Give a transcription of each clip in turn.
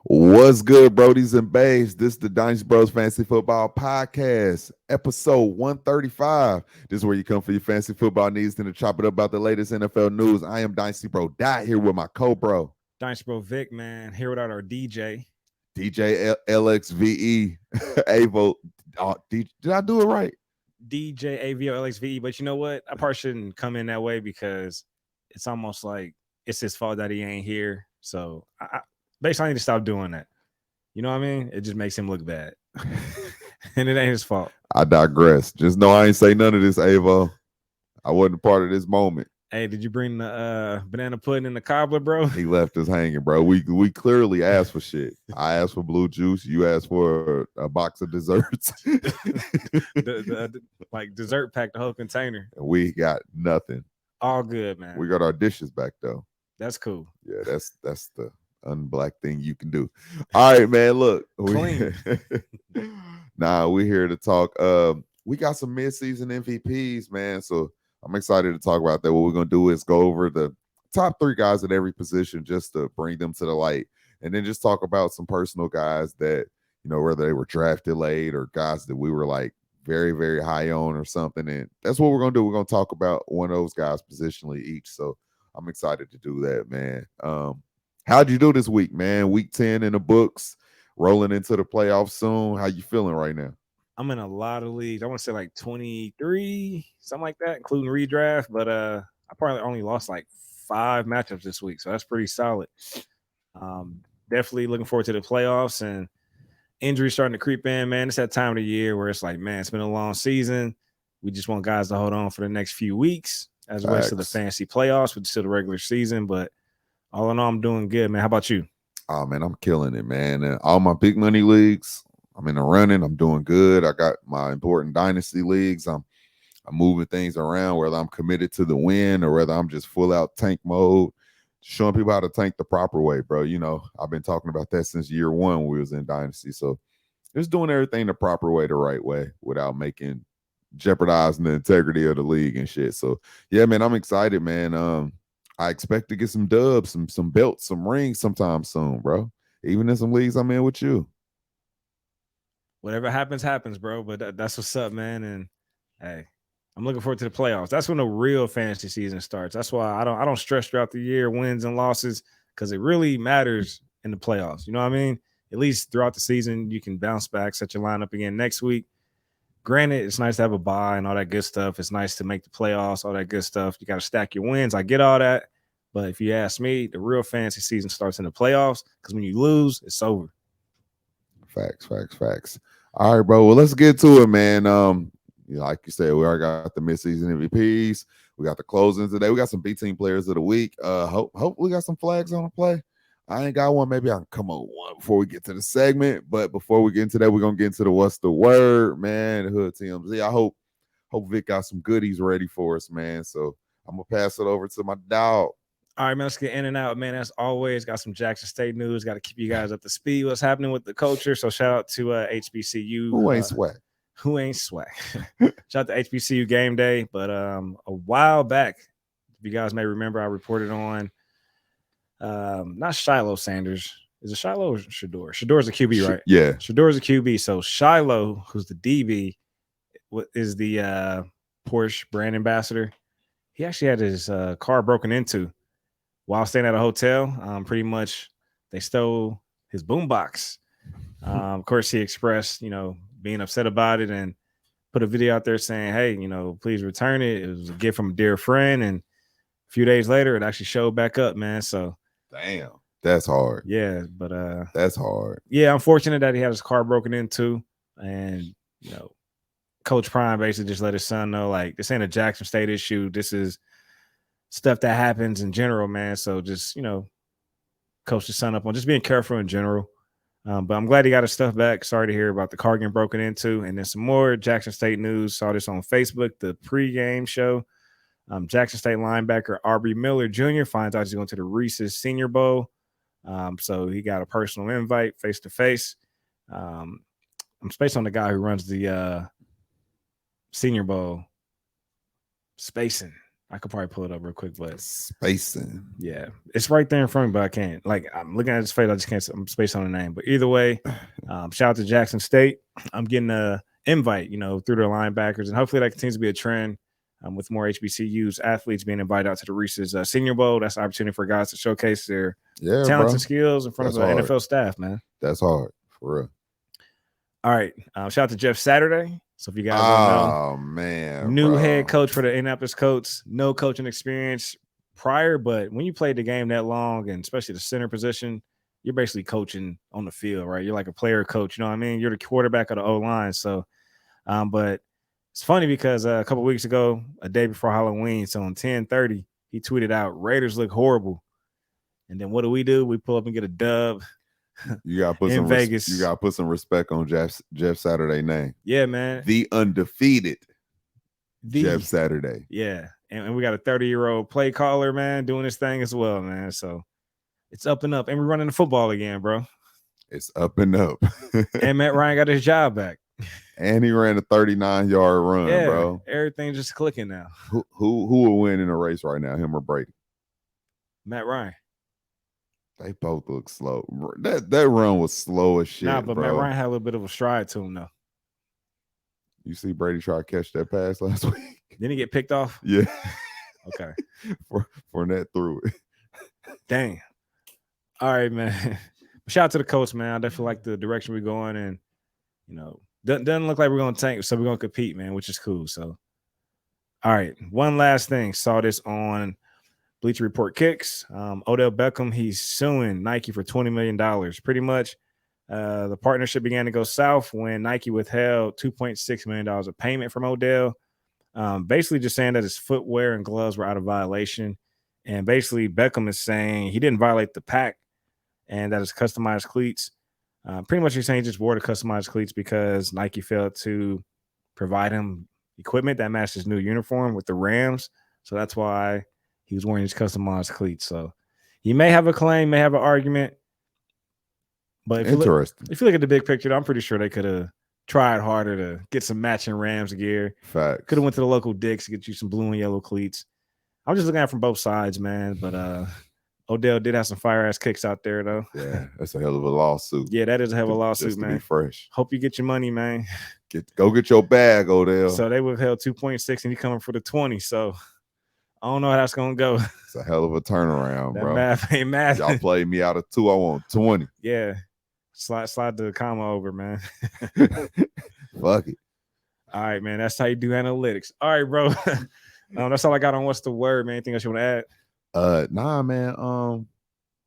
What's good, Brodies and Babes? This is the Dynasty Bros Fantasy Football Podcast, episode 135. This is where you come for your fantasy football needs and to chop it up about the latest NFL news. I am Dynasty Bro Dot here with my co-bro, Dynasty Bro Vic, man. Here without our DJ. DJ LXVE. Avo. Did I do it right? DJ AVO LXVE. But you know what? I probably shouldn't come in that way because it's almost like it's his fault that he ain't here. So basically, I need to stop doing that. You know what I mean? It just makes him look bad. And it ain't his fault. I digress. Just know I ain't say none of this, Avo. I wasn't part of this moment. Hey, did you bring the banana pudding and the cobbler, bro? He left us hanging, bro. We clearly asked for shit. I asked for blue juice. You asked for a box of desserts. Like dessert pack, the whole container. We got nothing. All good, man. We got our dishes back though. That's cool. Yeah, that's the unblack thing you can do. All right, man. Look, Clean. We're here to talk. We got some mid-season MVPs, man. So I'm excited to talk about that. What we're gonna do is go over the top 3 guys at every position just to bring them to the light, and then just talk about some personal guys that, you know, whether they were drafted late or guys that we were like very, very high on or something. And that's what we're gonna do. We're gonna talk about one of those guys positionally each. So I'm excited to do that, man. How'd you do this week, man? Week 10 in the books, rolling into the playoffs soon. How you feeling right now? I'm in a lot of leagues. I want to say like 23, something like that, including redraft. But I probably only lost like 5 matchups this week, so that's pretty solid. Definitely looking forward to the playoffs, and injuries starting to creep in, man. It's that time of the year where it's like, man, it's been a long season. We just want guys to hold on for the next few weeks as it relates to the fantasy playoffs, which is still the regular season. But all in all, I'm doing good, man. How about you? Oh, man, I'm killing it, man. All my big money leagues, I'm in the running. I'm doing good. I got my important dynasty leagues. I'm moving things around, whether I'm committed to the win or whether I'm just full out tank mode, showing people how to tank the proper way, bro. You know, I've been talking about that since year 1 when we was in dynasty. So just doing everything the proper way, the right way, without jeopardizing the integrity of the league and shit. So yeah, man, I'm excited, man. I expect to get some dubs, some belts, some rings sometime soon, bro. Even in some leagues I'm in with you. Whatever happens, happens, bro. But that's what's up, man. And hey, I'm looking forward to the playoffs. That's when the real fantasy season starts. That's why I don't stress throughout the year, wins and losses, because it really matters in the playoffs. You know what I mean? At least throughout the season, you can bounce back, set your lineup again next week. Granted, it's nice to have a bye and all that good stuff. It's nice to make the playoffs, all that good stuff. You got to stack your wins. I get all that. But if you ask me, the real fantasy season starts in the playoffs, because when you lose, it's over. Facts. All right, bro. Well, let's get to it, man. Like you said, we already got the midseason MVPs. We got the closings today. We got some B team players of the week. Hope we got some flags on the play. I ain't got one. Maybe I can come on one before we get to the segment. But before we get into that, we're gonna get into the what's the word, man. The Hood TMZ. I hope Vic got some goodies ready for us, man. So I'm gonna pass it over to my dog. All right, man, let's get in and out, man. As always, got some Jackson State news. Got to keep you guys up to speed. What's happening with the culture? So shout out to HBCU. Who ain't swag? Who ain't swag? Shout out to HBCU game day. But a while back, if you guys may remember, I reported on not Shiloh Sanders. Is it Shiloh or Shador? Shador's a QB, right? Yeah. Shador's a QB. So Shiloh, who's the DB, is the Porsche brand ambassador. He actually had his car broken into while staying at a hotel. Pretty much they stole his boombox. Of course, he expressed, being upset about it and put a video out there saying, hey, please return it. It was a gift from a dear friend. And a few days later, it actually showed back up, man. So damn, that's hard. Yeah, but that's hard. Yeah, unfortunate that he had his car broken into. And, Coach Prime basically just let his son know, like, this ain't a Jackson State issue. This is stuff that happens in general, man. So just, coach the son up on just being careful in general. But I'm glad he got his stuff back. Sorry to hear about the car getting broken into. And then some more Jackson State news. Saw this on Facebook, the pregame show. Jackson State linebacker Aubrey Miller Jr. finds out he's going to the Reese's Senior Bowl. So he got a personal invite face-to-face. I'm spacing on the guy who runs the Senior Bowl. Spacing. I could probably pull it up real quick, but Spacing. yeah, it's right there in front of me, but I can't. Like, I'm looking at his face, I just can't. I'm space on the name. But either way, shout out to Jackson State. I'm getting a invite, through the linebackers, and hopefully that continues to be a trend. With more HBCUs athletes being invited out to the Reese's Senior Bowl. That's an opportunity for guys to showcase their talents and skills in front of the NFL staff, man. That's hard, for real. All right. Shout out to Jeff Saturday. So if you guys don't know, man, new head coach for the Indianapolis Colts, no coaching experience prior, but when you played the game that long, and especially the center position, you're basically coaching on the field, right? You're like a player coach, you know what I mean? You're the quarterback of the O-line. So, but it's funny because a couple weeks ago, a day before Halloween, so on 10:30, he tweeted out, Raiders look horrible. And then what do? We pull up and get a dub. You gotta put in Vegas. You gotta put some respect on Jeff Saturday name. Yeah, man. The undefeated Jeff Saturday. Yeah. And we got a 30-year-old play caller, man, doing his thing as well, man. So it's up and up. And we're running the football again, bro. It's up and up. And Matt Ryan got his job back. And he ran a 39-yard run, bro. Everything's just clicking now. Who will win in a race right now, him or Brady? Matt Ryan. They both look slow. That run was slow as shit. Nah, but bro. Matt Ryan had a little bit of a stride to him, though. You see Brady try to catch that pass last week? Didn't he get picked off? Yeah. Okay. Fournette threw it. Dang. All right, man. Shout out to the coach, man. I definitely like the direction we're going, and doesn't look like we're gonna tank, so we're gonna compete, man, which is cool. So, all right. One last thing. Saw this on Bleacher Report Kicks. Odell Beckham, he's suing Nike for $20 million. Pretty much, the partnership began to go south when Nike withheld $2.6 million of payment from Odell. Basically just saying that his footwear and gloves were out of violation. And basically Beckham is saying he didn't violate the pack and that his customized cleats. Pretty much he's saying he just wore the customized cleats because Nike failed to provide him equipment that matched his new uniform with the Rams. So that's why he was wearing his customized cleats. So he may have a claim, may have an argument. But if you look at the big picture, I'm pretty sure they could have tried harder to get some matching Rams gear. Facts. Could have went to the local Dick's to get you some blue and yellow cleats. I'm just looking at it from both sides, man. But Odell did have some fire-ass kicks out there, though. Yeah, that's a hell of a lawsuit. Yeah, that is a hell of a lawsuit, just man. To be fresh. Hope you get your money, man. Go get your bag, Odell. So they withheld 2.6 and you coming for the 20. So I don't know how that's gonna go. It's a hell of a turnaround, that bro. Math ain't math. Y'all played me out of 2. I want 20. Yeah. Slide the comma over, man. Fuck it. All right, man. That's how you do analytics. All right, bro. That's all I got on what's the word, man. Anything else you want to add? Nah, man.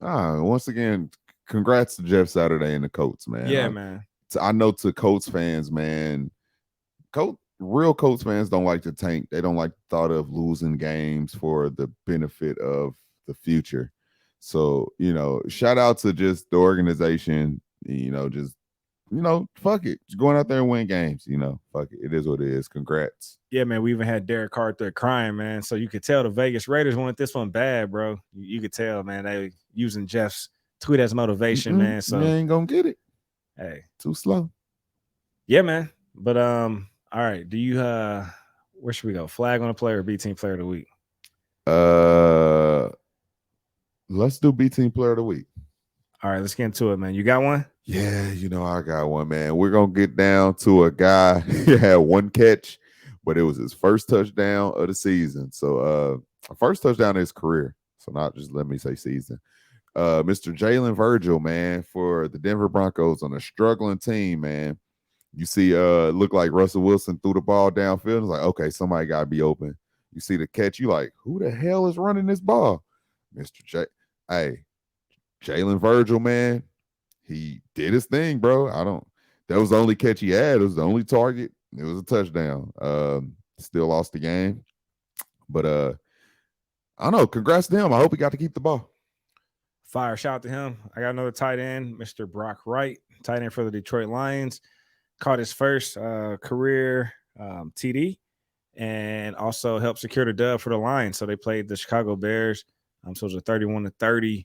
Once again, congrats to Jeff Saturday and the Colts, man. Yeah, man. I know to Colts fans, man. Real Colts fans don't like to tank. They don't like the thought of losing games for the benefit of the future. So, shout out to just the organization, fuck it. Just going out there and win games, fuck it. It is what it is. Congrats. Yeah, man. We even had Derek Carr there crying, man. So you could tell the Vegas Raiders wanted this one bad, bro. You could tell, man. They using Jeff's tweet as motivation, man. So you ain't gonna get it. Hey. Too slow. Yeah, man. But all right. Do you where should we go? Flag on a player or B team player of the week? Let's do B team player of the week. All right, let's get into it, man. You got one? Yeah, I got one, man. We're gonna get down to a guy. He had one catch, but it was his first touchdown of the season. So first touchdown of his career. So not just let me say season. Mr. Jalen Virgil, man, for the Denver Broncos on a struggling team, man. You see, look like Russell Wilson threw the ball downfield. It's like, okay, somebody gotta be open. You see the catch, you like, who the hell is running this ball? Mr. J. Hey, Jalen Virgil, man, he did his thing, bro. That was the only catch he had. It was the only target. It was a touchdown. Still lost the game. But I don't know. Congrats to him. I hope he got to keep the ball. Fire. Shout out to him. I got another tight end, Mr. Brock Wright, tight end for the Detroit Lions. Caught his first career TD and also helped secure the dub for the Lions. So they played the Chicago Bears. So it was a 31-30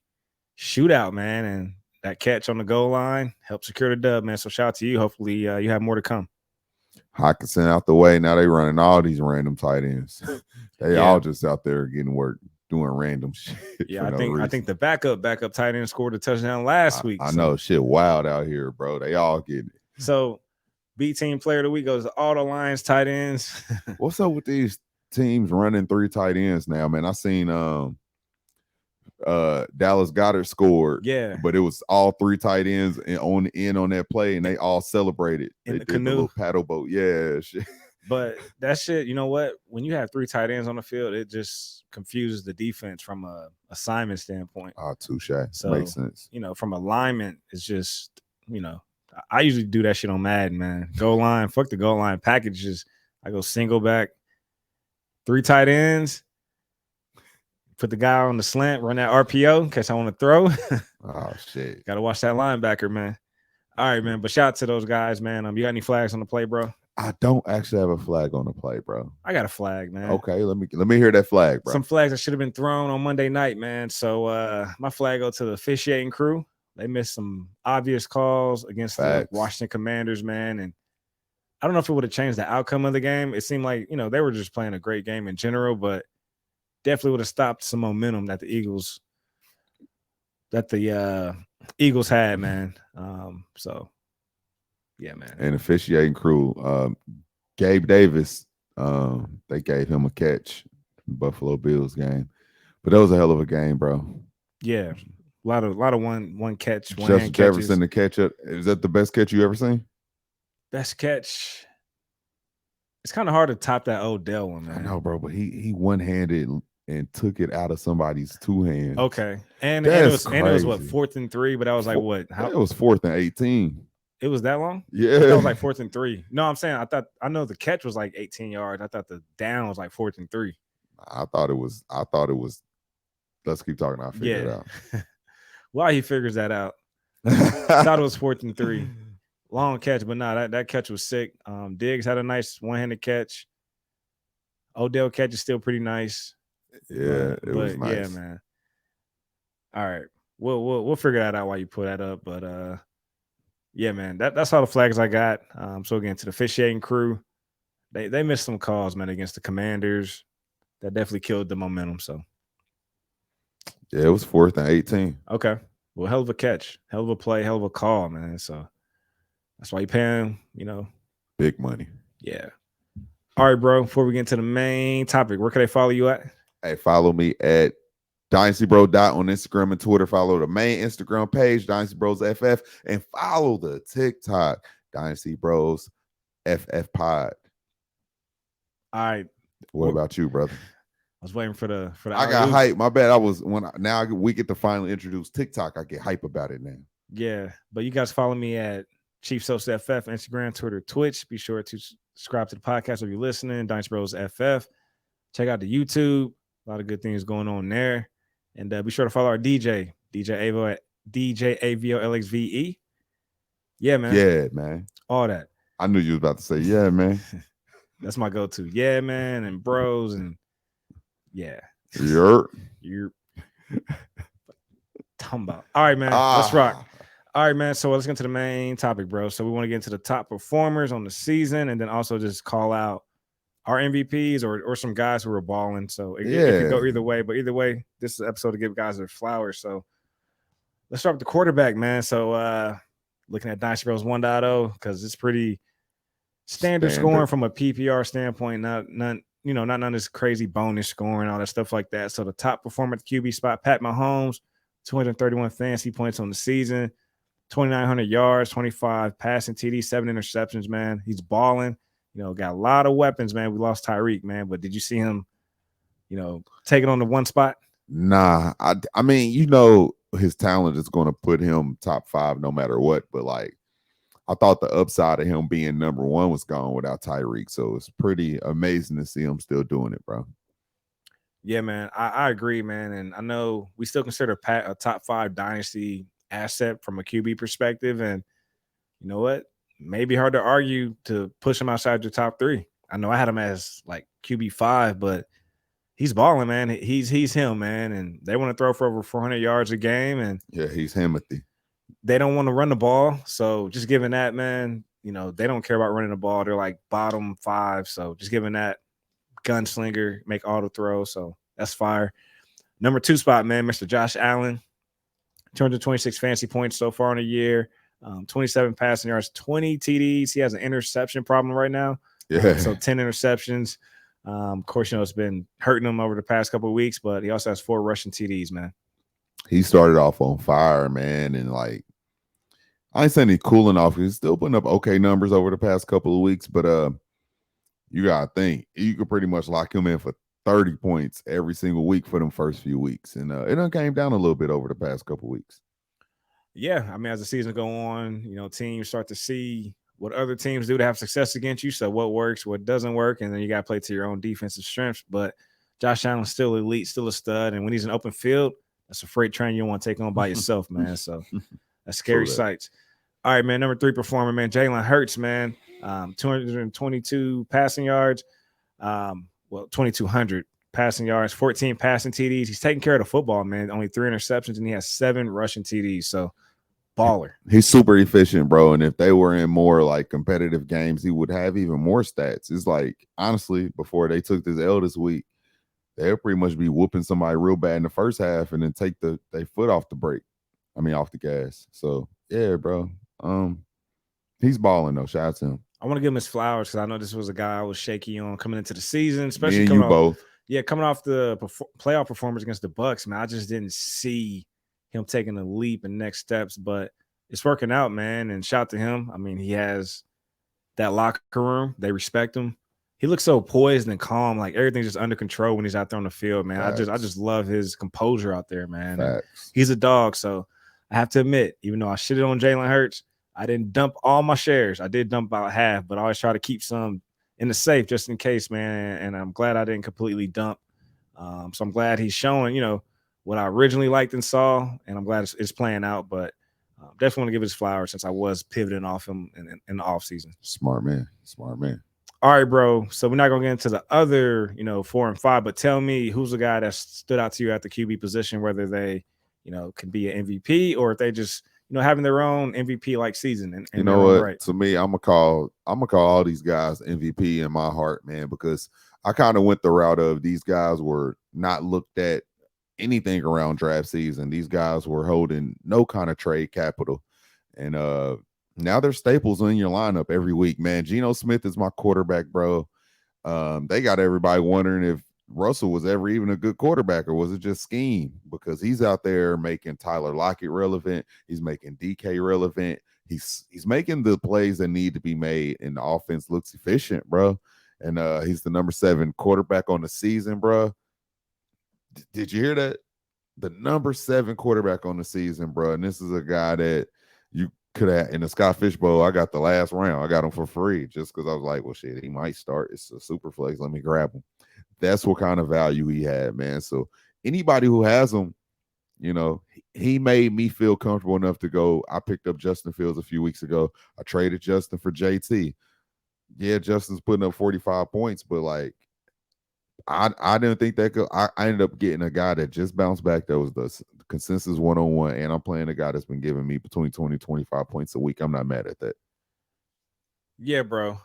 shootout, man. And that catch on the goal line helped secure the dub, man. So shout out to you. Hopefully you have more to come. Hawkinson out the way. Now they running all these random tight ends. They all just out there getting work, doing random shit for no reason. I think the backup tight end scored a touchdown last week. I know shit wild out here, bro. They all getting it. So B team player of the week goes to all the Lions tight ends. What's up with these teams running 3 tight ends now, man? I seen Dallas Goedert scored, but it was all 3 tight ends on that play, and they all celebrated in the canoe, little paddle boat. Yeah, shit. But that shit, you know what? When you have 3 tight ends on the field, it just confuses the defense from a assignment standpoint. Touche. So makes sense. You know, from alignment, it's just, you know, I usually do that shit on Madden, man. Goal line, fuck the goal line packages. I go single back, 3 tight ends. Put the guy on the slant, run that RPO in case I want to throw. Oh shit! Got to watch that linebacker, man. All right, man. But shout out to those guys, man. You got any flags on the play, bro? I don't actually have a flag on the play, bro. I got a flag, man. Okay, let me hear that flag, bro. Some flags that should have been thrown on Monday night, man. So my flag go to the officiating crew. They missed some obvious calls against the Washington Commanders, man. And I don't know if it would have changed the outcome of the game. It seemed like, you know, they were just playing a great game in general, but definitely would have stopped some momentum that the Eagles had, man. So yeah, man. And officiating crew, Gabe Davis, they gave him a catch, Buffalo Bills game, but that was a hell of a game, bro. Yeah, a lot of one catch, one Justin Jefferson to catch it. Is that the best catch you ever seen? Best catch. It's kind of hard to top that Odell one, man. I know, bro, but he one-handed and took it out of somebody's 2 hands. Okay, and it was what, 4th and 3, but I was like, what? It was 4th and 18. It was that long? Yeah, it was like 4th and 3. No, I'm saying I know the catch was like 18 yards. I thought the down was like 4th and 3. I thought it was. Let's keep talking. I'll figure it out. While he figures that out, I thought it was 4th and 3. Long catch, but no, that catch was sick. Diggs had a nice one-handed catch. Odell catch is still pretty nice. Yeah, it was nice. Yeah, man. All right, we'll figure that out while you pull that up. But yeah, man, that's all the flags I got. So again, to the officiating crew, they missed some calls, man, against the Commanders. That definitely killed the momentum. So yeah, it was 4th and 18. Okay, well, hell of a catch, hell of a play, hell of a call, man. So that's why you pay him, you know, big money. Yeah. All right, bro. Before we get into the main topic, where can they follow you at? Hey, follow me at DynastyBro on Instagram and Twitter. Follow the main Instagram page, Dynasty Bros FF, and follow the TikTok, Dynasty Bros FF Pod. All right. What about you, brother? I was waiting for the. I got hype. My bad. We get to finally introduce TikTok. I get hype about it now. Yeah, but you guys follow me at Chief Social FF, Instagram, Twitter, Twitch. Be sure to subscribe to the podcast if you're listening. Dynasty Bros FF. Check out the YouTube. A lot of good things going on there. And be sure to follow our DJ Avo at DJ AVO LXVE. Yeah, man. Yeah, man. All that. I knew you was about to say, yeah, man. That's my go-to. Yeah, man, and bros, and yeah. You're Tumba. All right, man. Let's rock. All right, man. So let's get to the main topic, bro. So we want to get into the top performers on the season, and then also just call out our MVPs or some guys who were balling. So it could go either way. But either way, this is an episode to give guys their flowers. So let's start with the quarterback, man. So looking at Dynasty Bros 1.0, because it's pretty standard scoring from a PPR standpoint. Not none of this crazy bonus scoring, all that stuff like that. So the top performer at the QB spot, Pat Mahomes, 231 fantasy points on the season, 2,900 yards, 25 passing TD, 7 interceptions, man. He's balling. You know, got a lot of weapons, man. We lost Tyreek, man, but did you see him, take it on the one spot? Nah, I mean, you know, his talent is going to put him top 5 no matter what. But like, I thought the upside of him being number 1 was gone without Tyreek. So it's pretty amazing to see him still doing it, bro. Yeah, man, I agree, man. And I know we still consider Pat a top 5 dynasty asset from a QB perspective. And you know what? Maybe hard to argue to push him outside your top 3. I know I had him as like QB 5, but he's balling, man. He's him, man. And they want to throw for over 400 yards a game. And yeah, he's Timothy. They don't want to run the ball. So just giving that, man, they don't care about running the ball. They're like bottom 5. So just giving that gunslinger, make all the throws. So that's fire. Number 2 spot, man, Mr. Josh Allen, 226 fantasy points so far in a year, 27 passing yards, 20 TDs. He has an interception problem right now. Yeah. So 10 interceptions. Of course, it's been hurting him over the past couple of weeks, but he also has 4 rushing TDs, man. He started off on fire, man, and like I ain't saying he's cooling off. He's still putting up okay numbers over the past couple of weeks, but you gotta think you could pretty much lock him in for 30 points every single week for them first few weeks, and it done came down a little bit over the past couple of weeks. Yeah, I mean, as the season go on, teams start to see what other teams do to have success against you. So what works, what doesn't work, and then you got to play to your own defensive strengths. But Josh Allen's still elite, still a stud, and when he's in open field, that's a freight train you don't want to take on by yourself, man. So that's scary sights. All right, man. Number 3 performer, man, Jalen Hurts, man. 222 passing yards, 2,200 passing yards, 14 passing TDs. He's taking care of the football, man. Only 3 interceptions, and he has 7 rushing TDs. So baller. He's super efficient, bro. And if they were in more like competitive games, he would have even more stats. It's like, honestly, before they took this L this week, they'll pretty much be whooping somebody real bad in the first half and then take their foot off the brake. I mean, off the gas. So yeah, bro. He's balling though. Shout out to him. I want to give him his flowers because I know this was a guy I was shaky on coming into the season, especially coming off, both. Yeah, coming off the playoff performance against the Bucs, man. I just didn't see him taking a leap and next steps, but it's working out, man. And shout to him. I mean, he has that locker room. They respect him. He looks so poised and calm, like everything's just under control when he's out there on the field, man. Facts. I just love his composure out there, man. He's a dog, so I have to admit, even though I shitted on Jalen Hurts, I didn't dump all my shares. I did dump about half, but I always try to keep some in the safe just in case, man. And I'm glad I didn't completely dump. So I'm glad he's showing, what I originally liked and saw, and I'm glad it's playing out. But definitely want to give his flowers since I was pivoting off him in the offseason. Smart man. All right, bro. So we're not going to get into the other, 4 and 5, but tell me who's the guy that stood out to you at the QB position, whether they, can be an MVP or if they just – having their own MVP like season. And you know what? Right. To me, I'm gonna call all these guys MVP in my heart, man, because I kind of went the route of these guys were not looked at anything around draft season. These guys were holding no kind of trade capital, and now they're staples in your lineup every week, man. Geno Smith is my quarterback, bro. They got everybody wondering if Russell was ever even a good quarterback, or was it just scheme? Because he's out there making Tyler Lockett relevant. He's making DK relevant. He's making the plays that need to be made, and the offense looks efficient, bro. And he's the number 7 quarterback on the season, bro. Did you hear that? The number 7 quarterback on the season, bro. And this is a guy that you could have in the Scott Fishbowl. I got the last round. I got him for free just because I was like, well, shit, he might start. It's a super flex. Let me grab him. That's what kind of value he had, man. So anybody who has him, he made me feel comfortable enough to go. I picked up Justin Fields a few weeks ago. I traded Justin for JT. Yeah, Justin's putting up 45 points, but like I didn't think that could. I ended up getting a guy that just bounced back. That was the consensus one-on-one, and I'm playing a guy that's been giving me between 20 and 25 points a week. I'm not mad at that. Yeah, bro.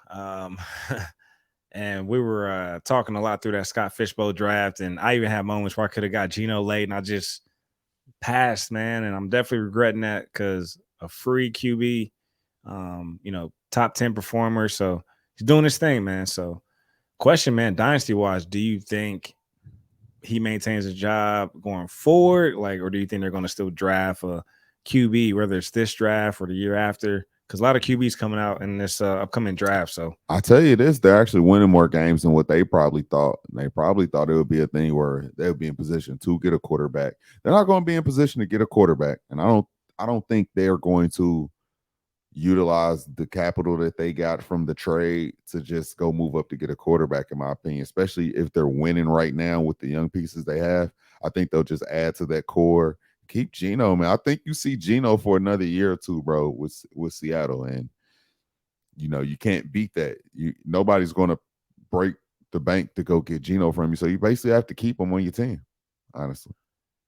And we were talking a lot through that Scott Fishbowl draft, and I even had moments where I could have got Geno late, and I just passed, man. And I'm definitely regretting that because a free QB, top 10 performer. So he's doing his thing, man. So question, man, dynasty-wise, do you think he maintains a job going forward? Or do you think they're going to still draft a QB, whether it's this draft or the year after? Because a lot of QBs coming out in this upcoming draft. So I tell you this, they're actually winning more games than what they probably thought. They probably thought it would be a thing where they would be in position to get a quarterback. They're not going to be in position to get a quarterback, and I don't think they're going to utilize the capital that they got from the trade to just go move up to get a quarterback, in my opinion. Especially if they're winning right now with the young pieces they have, I think they'll just add to that core. Keep Geno, man. I think you see Geno for another year or two, bro, with Seattle, and you can't beat that. Nobody's going to break the bank to go get Geno from you, so you basically have to keep him on your team, honestly,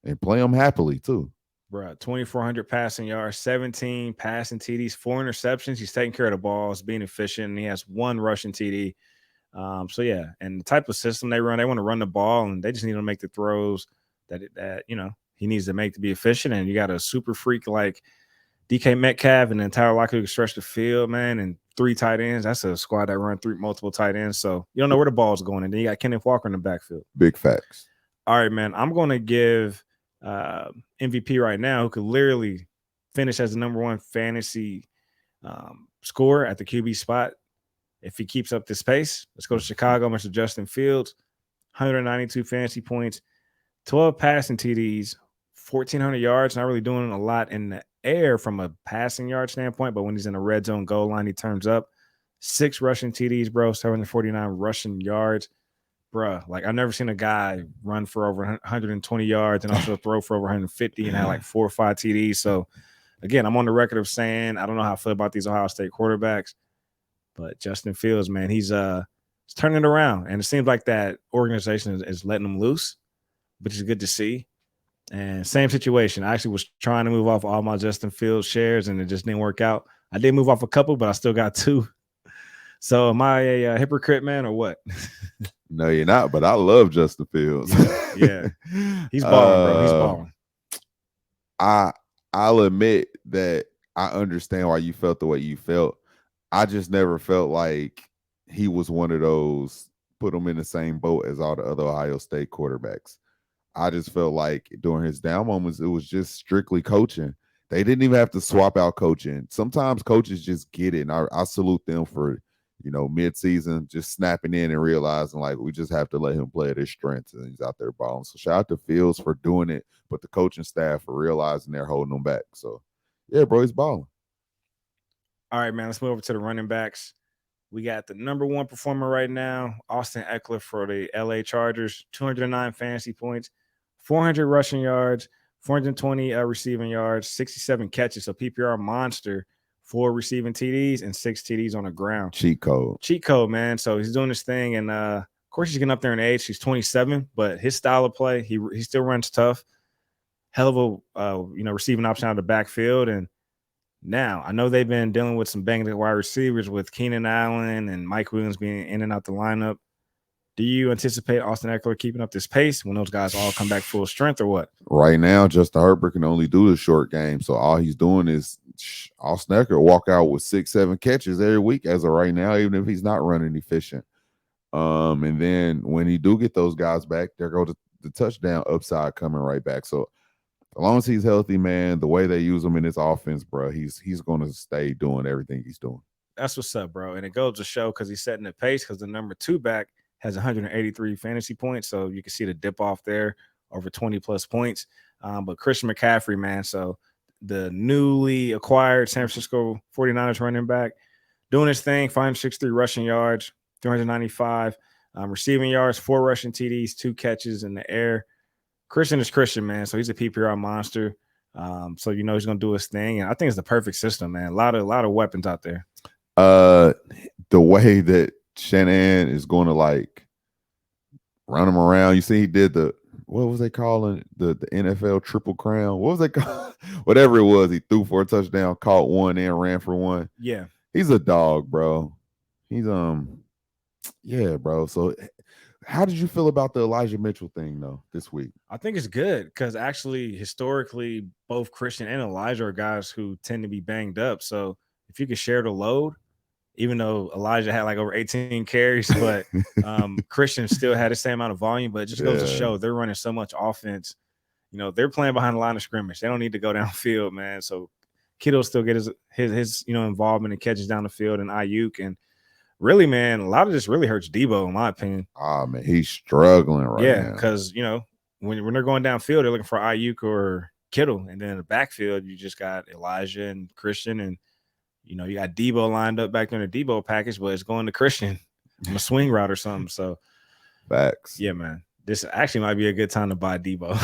and play him happily too. Bro, 2,400 passing yards, 17 passing TDs, 4 interceptions. He's taking care of the balls, being efficient, and he has 1 rushing TD. So yeah, and the type of system they run, they want to run the ball, and they just need to make the throws that he needs to make to be efficient. And you got a super freak like DK Metcalf and the entire locker who can stretch the field, man, and 3 tight ends. That's a squad that run multiple tight ends. So you don't know where the ball's going. And then you got Kenneth Walker in the backfield. Big facts. All right, man. I'm going to give MVP right now, who could literally finish as the #1 fantasy scorer at the QB spot. If he keeps up this pace, let's go to Chicago, Mr. Justin Fields, 192 fantasy points, 12 passing TDs, 1,400 yards. Not really doing a lot in the air from a passing yard standpoint, but when he's in a red zone goal line, he turns up. 6 rushing TDs, bro, 749 rushing yards. Bruh, like I've never seen a guy run for over 120 yards and also throw for over 150 and have like 4 or 5 TDs. So, again, I'm on the record of saying I don't know how I feel about these Ohio State quarterbacks, but Justin Fields, man, he's turning it around, and it seems like that organization is letting him loose, which is good to see. And same situation. I actually was trying to move off all my Justin Fields shares, and it just didn't work out. I did move off a couple, but I still got 2. So am I a hypocrite, man, or what? No, you're not. But I love Justin Fields. Yeah, he's balling, bro. He's balling. I'll admit that I understand why you felt the way you felt. I just never felt like he was one of those put him in the same boat as all the other Ohio State quarterbacks. I just felt like during his down moments, it was just strictly coaching. They didn't even have to swap out coaching. Sometimes coaches just get it. And I salute them for, mid-season just snapping in and realizing like we just have to let him play at his strengths, and he's out there balling. So shout out to Fields for doing it, but the coaching staff for realizing they're holding him back. So yeah, bro, he's balling. All right, man. Let's move over to the running backs. We got the #1 performer right now, Austin Eckler for the LA Chargers, 209 fantasy points, 400 rushing yards, 420 receiving yards, 67 catches. So PPR monster, 4 receiving TDs and 6 TDs on the ground. Cheat code, man. So he's doing this thing, and of course he's getting up there in age. He's 27, but his style of play, he still runs tough. Hell of a receiving option out of the backfield. And now I know they've been dealing with some banged wide receivers with Keenan Allen and Mike Williams being in and out the lineup. Do you anticipate Austin Eckler keeping up this pace when those guys all come back full strength, or what? Right now, Justin Herbert can only do the short game. So all he's doing is Austin Eckler walk out with 6-7 catches every week as of right now, even if he's not running efficient. And then when he do get those guys back, there goes the touchdown upside coming right back. So as long as he's healthy, man, the way they use him in this offense, bro, he's going to stay doing everything he's doing. That's what's up, bro. And it goes to show because he's setting the pace because the #2 back has 183 fantasy points. So you can see the dip off there over 20 plus points. But Christian McCaffrey, man, so the newly acquired San Francisco 49ers running back, doing his thing, 563 rushing yards, 395 receiving yards, 4 rushing TDs, 2 catches in the air. Christian is Christian, man. So he's a PPR monster. So he's gonna do his thing, and I think it's the perfect system, man. A lot of weapons out there. The way that Shanahan is going to like run him around. You see, he did what was they calling the NFL Triple Crown? What was they called? Whatever it was, he threw for a touchdown, caught one, and ran for one. Yeah, he's a dog, bro. He's yeah, bro. So how did you feel about the Elijah Mitchell thing though this week? I think it's good because actually historically both Christian and Elijah are guys who tend to be banged up. So if you could share the load, even though Elijah had like over 18 carries, but Christian still had the same amount of volume, but it just goes to show they're running so much offense. They're playing behind the line of scrimmage. They don't need to go downfield, man. So Kittle still get his involvement and catches down the field, and Ayuk. And really, man, a lot of this really hurts Debo, in my opinion. Oh, man, he's struggling right now. Yeah, because, when they're going downfield, they're looking for Ayuk or Kittle. And then in the backfield, you just got Elijah and Christian, and you got Debo lined up back there in the Debo package, but it's going to Christian on a swing route or something. So, facts. Yeah, man. This actually might be a good time to buy Debo.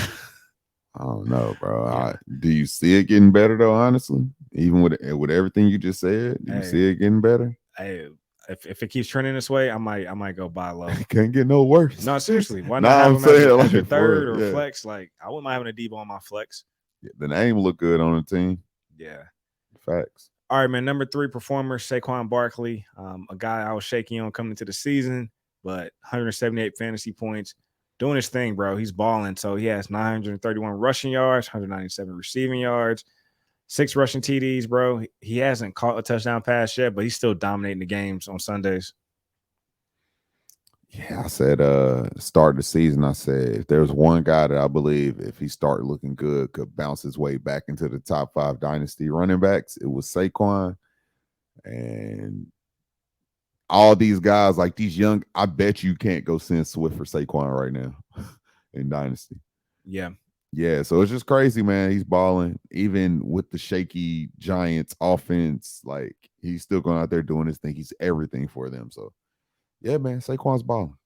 I don't know, bro. Yeah. Do you see it getting better, though, honestly? Even with everything you just said, do you see it getting better? Hey, if it keeps trending this way, I might go buy low. It can't get no worse. No, seriously. Why not have him as your third or flex? Like, I wouldn't mind having a Debo on my flex. The name look good on the team. Yeah. Facts. All right, man. Number 3 performer, Saquon Barkley, a guy I was shaky on coming into the season, but 178 fantasy points, doing his thing, bro. He's balling. So he has 931 rushing yards, 197 receiving yards, 6 rushing TDs, bro. He hasn't caught a touchdown pass yet, but he's still dominating the games on Sundays. Yeah, I said start the season. I said if there's one guy that I believe if he start looking good could bounce his way back into the top 5 dynasty running backs, it was Saquon. And all these guys, like these young, I bet you can't go send Swift for Saquon right now in dynasty. Yeah. Yeah, so it's just crazy, man. He's balling, even with the shaky Giants offense. Like he's still going out there doing his thing. He's everything for them. So yeah, man, Saquon's balling.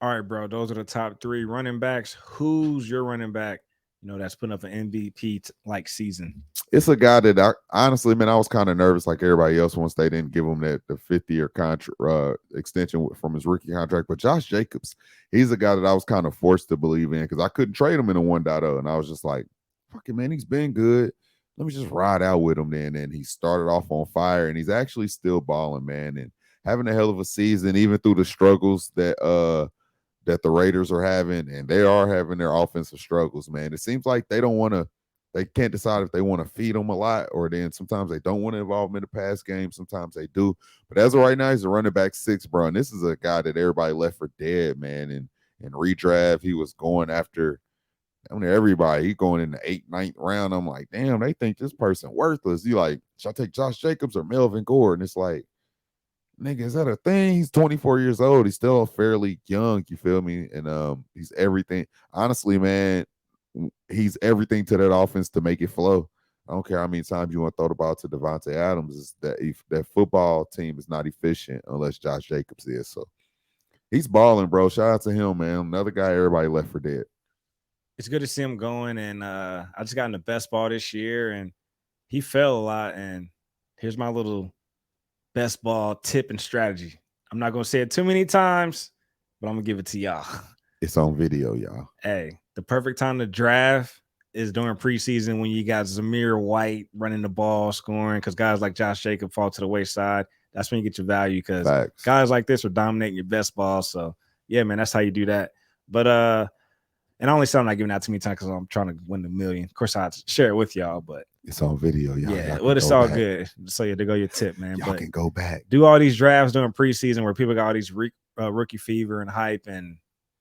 All right, bro. Those are the top 3 running backs. Who's your running back? That's putting up an MVP like season. It's a guy that I honestly, man, I was kind of nervous like everybody else once they didn't give him the 5th-year contract extension from his rookie contract. But Josh Jacobs, he's a guy that I was kind of forced to believe in because I couldn't trade him in a 1.0. And I was just like, fucking man, he's been good. Let me just ride out with him then. And he started off on fire and he's actually still balling, man, and having a hell of a season, even through the struggles that the Raiders are having, and they are having their offensive struggles, man. It seems like they can't decide if they want to feed them a lot, or then sometimes they don't want to involve them in the pass game. Sometimes they do. But as of right now, he's a running back 6, bro. And this is a guy that everybody left for dead, man. And in redraft, he was going after everybody. He going in the 8th, 9th round. I'm like, damn, they think this person worthless. You like, should I take Josh Jacobs or Melvin Gordon? It's like, nigga, is that a thing? He's 24 years old. He's still fairly young, you feel me? And he's everything. Honestly, man, he's everything to that offense to make it flow. I don't care how many times you want to throw the ball to Devontae Adams. Is that if that football team is not efficient unless Josh Jacobs is. So he's balling, bro. Shout out to him, man. Another guy everybody left for dead. It's good to see him going, and I just got in the best ball this year, and he fell a lot. And here's my little best ball tip and strategy. I'm not gonna say it too many times, but I'm gonna give it to y'all. It's on video, y'all. Hey, the perfect time to draft is during preseason when you got Zamir White running the ball, scoring, because guys like Josh Jacobs fall to the wayside. That's when you get your value because guys like this are dominating your best ball. So yeah, man, that's how you do that. But and I only said I'm not giving out too many times because I'm trying to win the million. Of course, I'd share it with y'all, but it's on video, y'all. Yeah, well, it's all good. So yeah, there go your tip, man. Y'all can go back. Do all these drafts during preseason where people got all these rookie fever and hype, and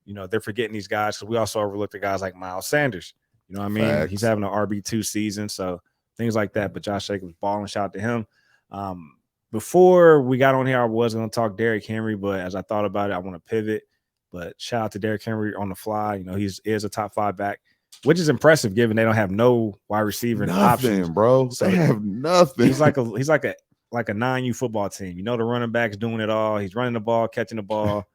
they're forgetting these guys because we also overlook the guys like Miles Sanders. You know what I mean? Facts. He's having an RB2 season, so things like that. But Josh Jacobs balling, shout out to him. Before we got on here, I was going to talk Derrick Henry, but as I thought about it, I want to pivot. But shout out to Derrick Henry on the fly. He is a top 5 back, which is impressive given they don't have no wide receiver options, bro. So they have nothing. He's like a 9U football team. The running back's doing it all. He's running the ball, catching the ball,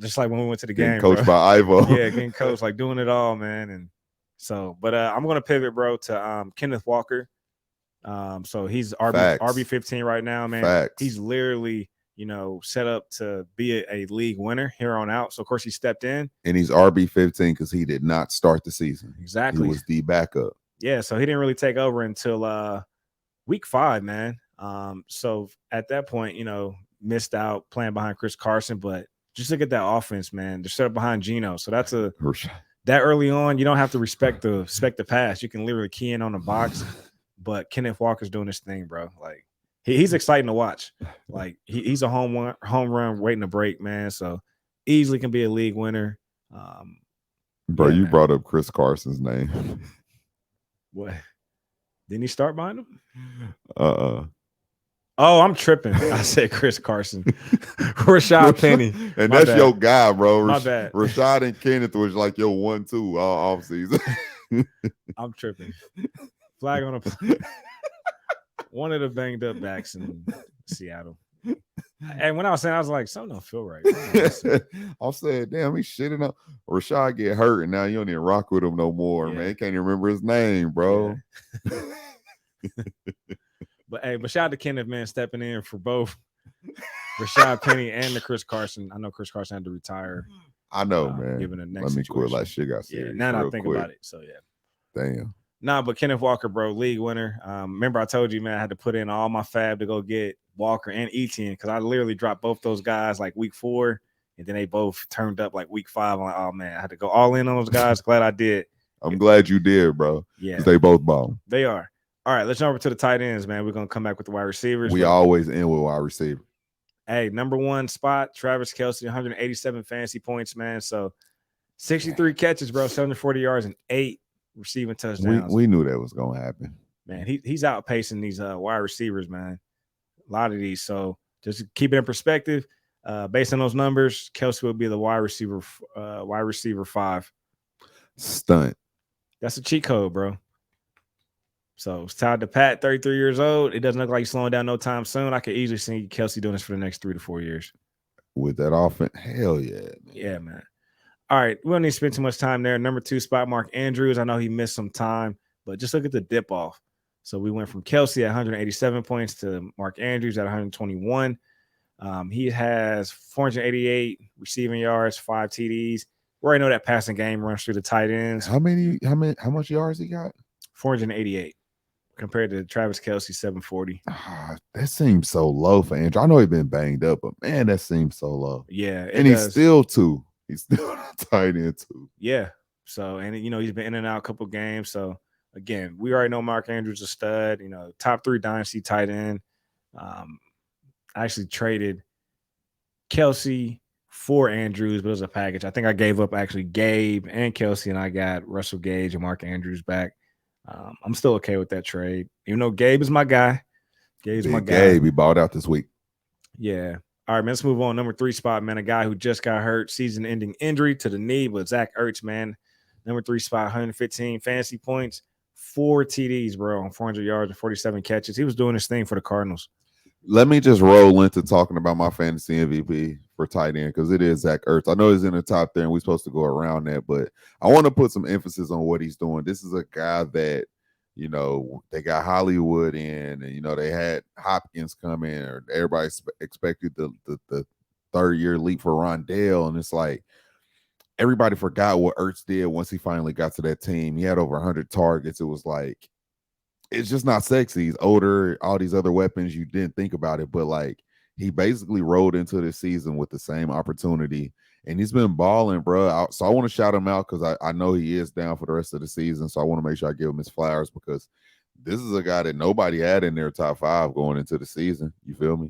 just like when we went to the game. Coached by Ivo. Yeah, getting coached, like doing it all, man. And so, but I'm gonna pivot, bro, to Kenneth Walker. So he's RB15 right now, man. Facts. He's literally set up to be a league winner here on out. So of course he stepped in, and he's RB15 because he did not start the season. Exactly, he was the backup. Yeah, so he didn't really take over until week 5, man. So at that point, missed out playing behind Chris Carson, but just look at that offense, man. They're set up behind Geno, so that's that early on. You don't have to respect the pass. You can literally key in on the box. But Kenneth Walker's doing this thing, bro. Like he's exciting to watch. Like he's a home run waiting to break, man. So easily can be a league winner. Bro, you brought up Chris Carson's name. What? Didn't he start behind him? Oh, I'm tripping. I said Chris Carson. Rashad Penny. And that's your guy, bro. My bad. Rashad and Kenneth was like your 1-2 all offseason. I'm tripping. Flag on a one of the banged up backs in Seattle. And when I was saying, I was like, something don't feel right. I said, damn, he's shitting up. Rashad get hurt, and now you don't even rock with him no more, man. Can't even remember his name, bro. Yeah. But shout out to Kenneth, man, stepping in for both Rashad Penny and the Chris Carson. I know Chris Carson had to retire. I know, man. Given the next Let me situation. quit like shit got serious. Yeah, now I think about it. So yeah. Damn. Nah, but Kenneth Walker, bro, league winner. Remember I told you, man, I had to put in all my fab to go get Walker and Etienne because I literally dropped both those guys like week 4, and then they both turned up like week 5. I'm like, oh man, I had to go all in on those guys. Glad I did. I'm glad you did, bro. Yeah, Because they both balling. they are. All right, let's jump over to the tight ends, man. We're gonna come back with the wide receivers. We always end with wide receiver. Hey, number 1 spot, Travis Kelce, 187 fantasy points, man. So 63 catches, bro, 740 yards, and 8 receiving touchdowns. We knew that was gonna happen. Man, he's outpacing these wide receivers, man. A lot of these. So just to keep it in perspective, based on those numbers, Kelce will be the wide receiver 5. Stunt. That's a cheat code, bro. So it's tied to Pat, 33 years old. It doesn't look like he's slowing down no time soon. I could easily see Kelce doing this for the next 3 to 4 years. With that offense, hell yeah. Man. Yeah, man. All right, we don't need to spend too much time there. Number 2 spot, Mark Andrews. I know he missed some time, but just look at the dip off. So we went from Kelce at 187 points to Mark Andrews at 121. He has 488 receiving yards, 5 TDs. We already know that passing game runs through the tight ends. How much yards he got? 488 compared to Travis Kelce, 740. That seems so low for Andrew. I know he's been banged up, but man, that seems so low. Yeah, and he's still 2. He's still tight end 2. Yeah. So, and he's been in and out a couple games. So again, we already know Mark Andrews is a stud. Top 3 dynasty tight end. I actually traded Kelce for Andrews, but it was a package. I think I gave up actually Gabe and Kelce, and I got Russell Gage and Mark Andrews back. I'm still okay with that trade, even though Gabe is my guy. Gabe's my guy. Gabe, he balled out this week. Yeah. All right, man, let's move on. Number 3 spot, man, a guy who just got hurt, season-ending injury to the knee, but Zach Ertz, man. Number 3 spot, 115 fantasy points, 4 TDs, bro, on 400 yards and 47 catches. He was doing his thing for the Cardinals. Let me just roll into talking about my fantasy MVP for tight end because it is Zach Ertz. I know he's in the top there, and we're supposed to go around that, but I want to put some emphasis on what he's doing. This is a guy that, they got Hollywood in, and, they had Hopkins come in, or everybody expected the third-year leap for Rondale, and it's like everybody forgot what Ertz did once he finally got to that team. He had over 100 targets. It was like, it's just not sexy. He's older, all these other weapons, you didn't think about it, but like he basically rolled into the season with the same opportunity, and he's been balling, bro. So I want to shout him out because I know he is down for the rest of the season, so I want to make sure I give him his flowers because this is a guy that nobody had in their top 5 going into the season. You feel me?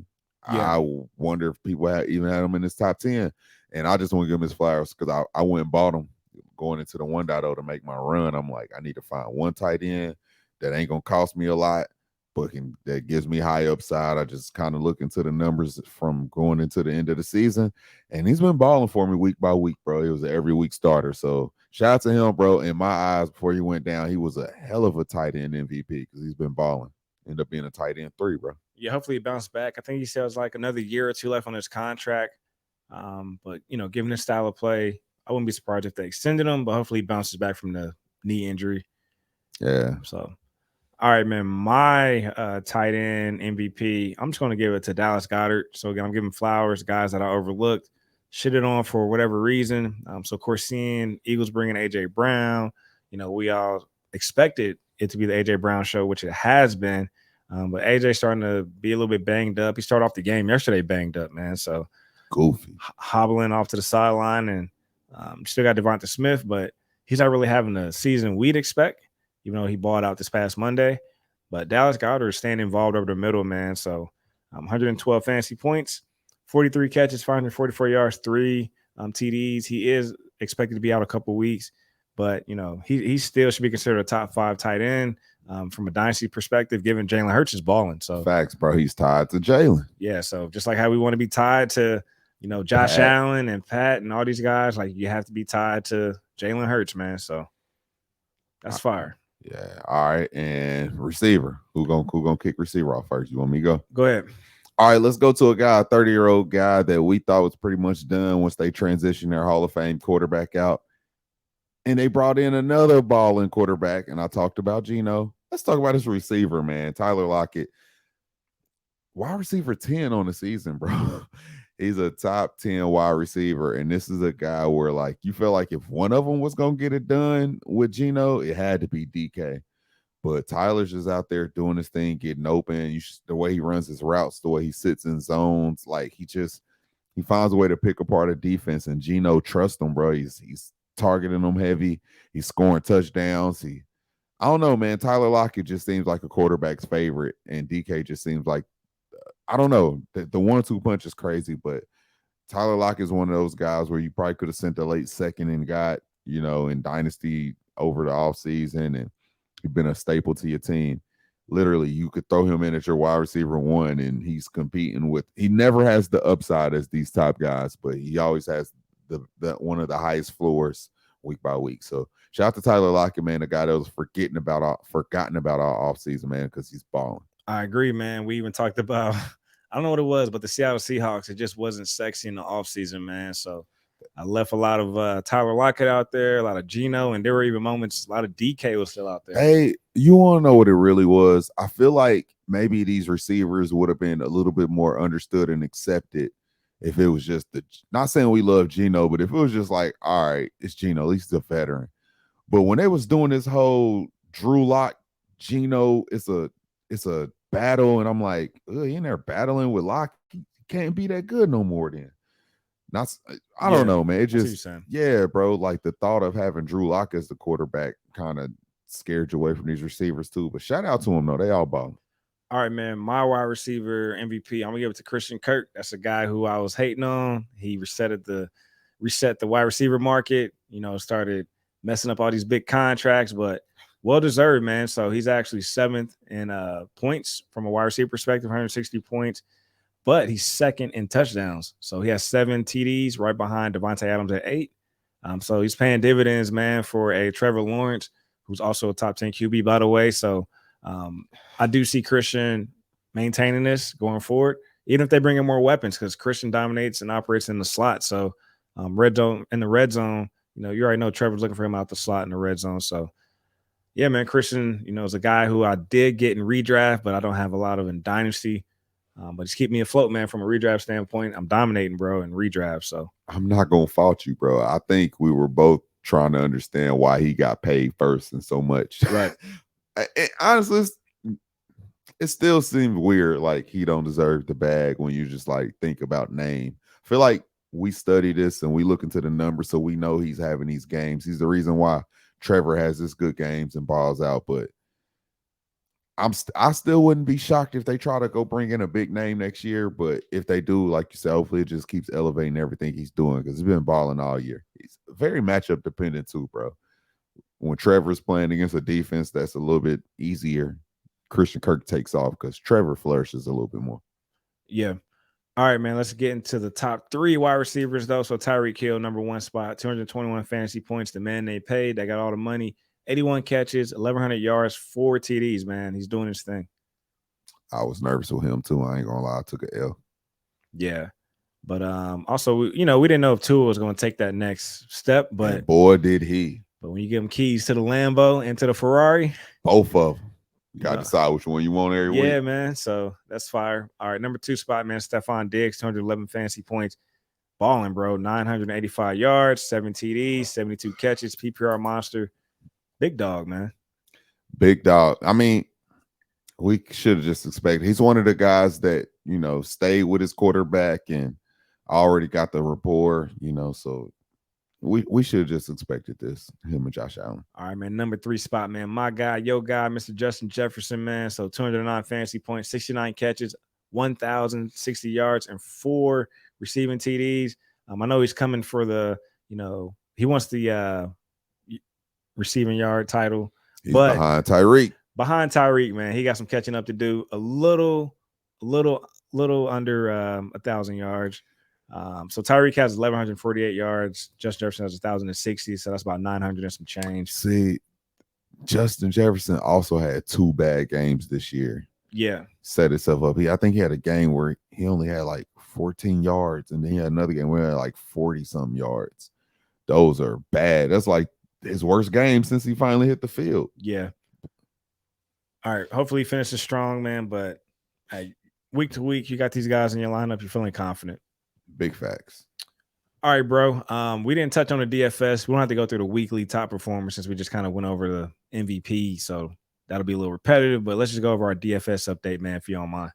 Yeah. I wonder if people even had him in his top 10, and I just want to give him his flowers because I went and bought him going into the 1.0 to make my run. I'm like, I need to find one tight end that ain't gonna cost me a lot, but that gives me high upside. I just kind of look into the numbers from going into the end of the season, and he's been balling for me week by week, bro. He was an every week starter. So shout out to him, bro. In my eyes, before he went down, he was a hell of a tight end MVP because he's been balling. Ended up being a tight end 3, bro. Yeah, hopefully he bounced back. I think he said it was like another year or 2 left on his contract. But given his style of play, I wouldn't be surprised if they extended him, but hopefully he bounces back from the knee injury. Yeah. So all right, man, my tight end MVP, I'm just going to give it to Dallas Goedert. So, again, I'm giving flowers, guys that I overlooked, shitted on for whatever reason. So, of course, seeing Eagles bringing A.J. Brown, we all expected it to be the A.J. Brown show, which it has been. But A.J. starting to be a little bit banged up. He started off the game yesterday banged up, man. So, goofy. Hobbling off to the sideline. And still got Devonta Smith, but he's not really having the season we'd expect, even though he balled out this past Monday. But Dallas Goedert is staying involved over the middle, man. So 112 fantasy points, 43 catches, 544 yards, 3 TDs. He is expected to be out a couple weeks, but, he still should be considered a top 5 tight end from a dynasty perspective, given Jalen Hurts is balling. So facts, bro. He's tied to Jalen. Yeah, so just like how we want to be tied to, Josh Pat Allen and Pat and all these guys, like you have to be tied to Jalen Hurts, man. So that's fire. Yeah. All right. And receiver. Who gonna kick receiver off first? You want me to go? Go ahead. All right, let's go to a guy, a 30-year-old guy that we thought was pretty much done once they transitioned their Hall of Fame quarterback out. And they brought in another balling quarterback, and I talked about Geno. Let's talk about his receiver, man. Tyler Lockett. Wide receiver 10 on the season, bro. He's a top 10 wide receiver, and this is a guy where, like, you feel like if one of them was going to get it done with Geno, it had to be DK. But Tyler's just out there doing his thing, getting open. The way he runs his routes, the way he sits in zones, like he finds a way to pick apart a defense. And Geno trusts him, bro. He's targeting them heavy. He's scoring touchdowns. I don't know, man. Tyler Lockett just seems like a quarterback's favorite, and DK just seems like I don't know. The 1-2 punch is crazy, but Tyler Lockett is one of those guys where you probably could have sent a late second and got, in Dynasty over the offseason, and he's been a staple to your team. Literally, you could throw him in at your wide receiver one, and he's competing with. He never has the upside as these top guys, but he always has the one of the highest floors week by week. So shout out to Tyler Lockett, man, the guy that was forgotten about our offseason, man, because he's balling. I agree, man. We even talked about I don't know what it was, but the Seattle Seahawks, it just wasn't sexy in the offseason, man. So I left a lot of Tyler Lockett out there, a lot of Geno, and there were even moments a lot of DK was still out there. Hey, you want to know what it really was? I feel like maybe these receivers would have been a little bit more understood and accepted if it was just not saying we love Geno, but if it was just like, all right, it's Geno, at least he's a veteran. But when they was doing this whole Drew Lock, Geno, it's a battle, and I'm like, he in there battling with Lock, he can't be that good no more then. I don't know, man. It just, yeah, bro. Like the thought of having Drew Lock as the quarterback kind of scared you away from these receivers too. But shout out to them though; they all ball. All right, man. My wide receiver MVP, I'm gonna give it to Christian Kirk. That's a guy who I was hating on. He reset the wide receiver market. Started messing up all these big contracts, but well deserved, man. So he's actually 7th in points from a wide receiver perspective, 160 points. But he's 2nd in touchdowns. So he has 7 TDs right behind Devontae Adams at 8. So he's paying dividends, man, for a Trevor Lawrence, who's also a top 10 QB, by the way. So I do see Christian maintaining this going forward, even if they bring in more weapons, because Christian dominates and operates in the slot. So in the red zone, you already know Trevor's looking for him out the slot in the red zone. So yeah, man, Christian, is a guy who I did get in redraft, but I don't have a lot of in dynasty. But just keep me afloat, man, from a redraft standpoint. I'm dominating, bro, in redraft. So I'm not going to fault you, bro. I think we were both trying to understand why he got paid first and so much. Right. Honestly, it still seems weird. Like he don't deserve the bag when you just like think about name. I feel like we study this and we look into the numbers, so we know he's having these games. He's the reason why Trevor has his good games and balls out, but I still wouldn't be shocked if they try to go bring in a big name next year. But if they do, like you said, hopefully it just keeps elevating everything he's doing because he's been balling all year. He's very matchup dependent too, bro. When Trevor's playing against a defense that's a little bit easier, Christian Kirk takes off because Trevor flourishes a little bit more. Yeah. All right, man. Let's get into the top 3 wide receivers, though. So Tyreek Hill, number 1 spot, 221 fantasy points. The man they paid, they got all the money. 81 catches, 1,100 yards, 4 TDs, man. He's doing his thing. I was nervous with him, too. I ain't going to lie. I took an L. Yeah. But also, we didn't know if Tua was going to take that next step. But and boy, did he. But when you give him keys to the Lambo and to the Ferrari. Both of them. You got to decide which one you want every week. Yeah, man. So that's fire. All right, number 2 spot, man, Stephon Diggs, 211 fantasy points. Balling, bro. 985 yards, 7 TDs, 72 catches, PPR monster. Big dog, man. Big dog. I mean, we should have just expected. He's one of the guys that, stayed with his quarterback and already got the rapport, so we should have just expected this, him and Josh Allen. All right, man. Number 3 spot, man. My guy, your guy, Mr. Justin Jefferson, man. So 209 fantasy points, 69 catches, 1,060 yards, and 4 receiving TDs. I know he's coming for he wants the receiving yard title. He's behind Tyreek. Behind Tyreek, man. He got some catching up to do. A little under 1,000 yards. So Tyreek has 1,148 yards. Justin Jefferson has 1,060. So that's about 900 and some change. See, Justin Jefferson also had 2 bad games this year. Yeah. Set itself up. I think he had a game where he only had like 14 yards, and then he had another game where he had like 40-something yards. Those are bad. That's like his worst game since he finally hit the field. Yeah. All right. Hopefully he finishes strong, man. But hey, week to week, you got these guys in your lineup. You're feeling confident. Big facts. All right, bro. We didn't touch on the DFS. We don't have to go through the weekly top performers since we just kind of went over the MVP. So that'll be a little repetitive, but let's just go over our DFS update, man, if you don't mind.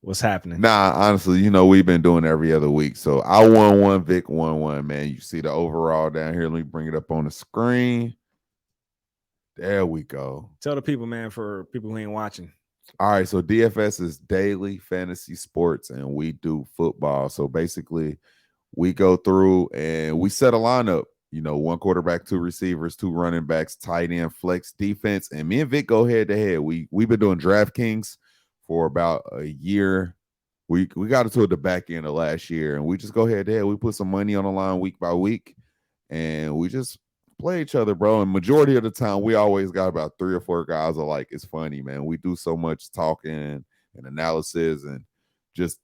What's happening? Nah, honestly, we've been doing every other week. So I won one, Vic won one, man. You see the overall down here. Let me bring it up on the screen. There we go. Tell the people, man, for people who ain't watching. All right, so DFS is daily fantasy sports, and we do football. So basically, we go through and we set a lineup. One quarterback, two receivers, two running backs, tight end, flex, defense, and me and Vic go head to head. We've been doing DraftKings for about a year. We got into it the back end of last year, and we just go head to head. We put some money on the line week by week, and we just play each other, bro. And majority of the time, we always got about 3 or 4 guys are like, it's funny, man. We do so much talking and analysis and just,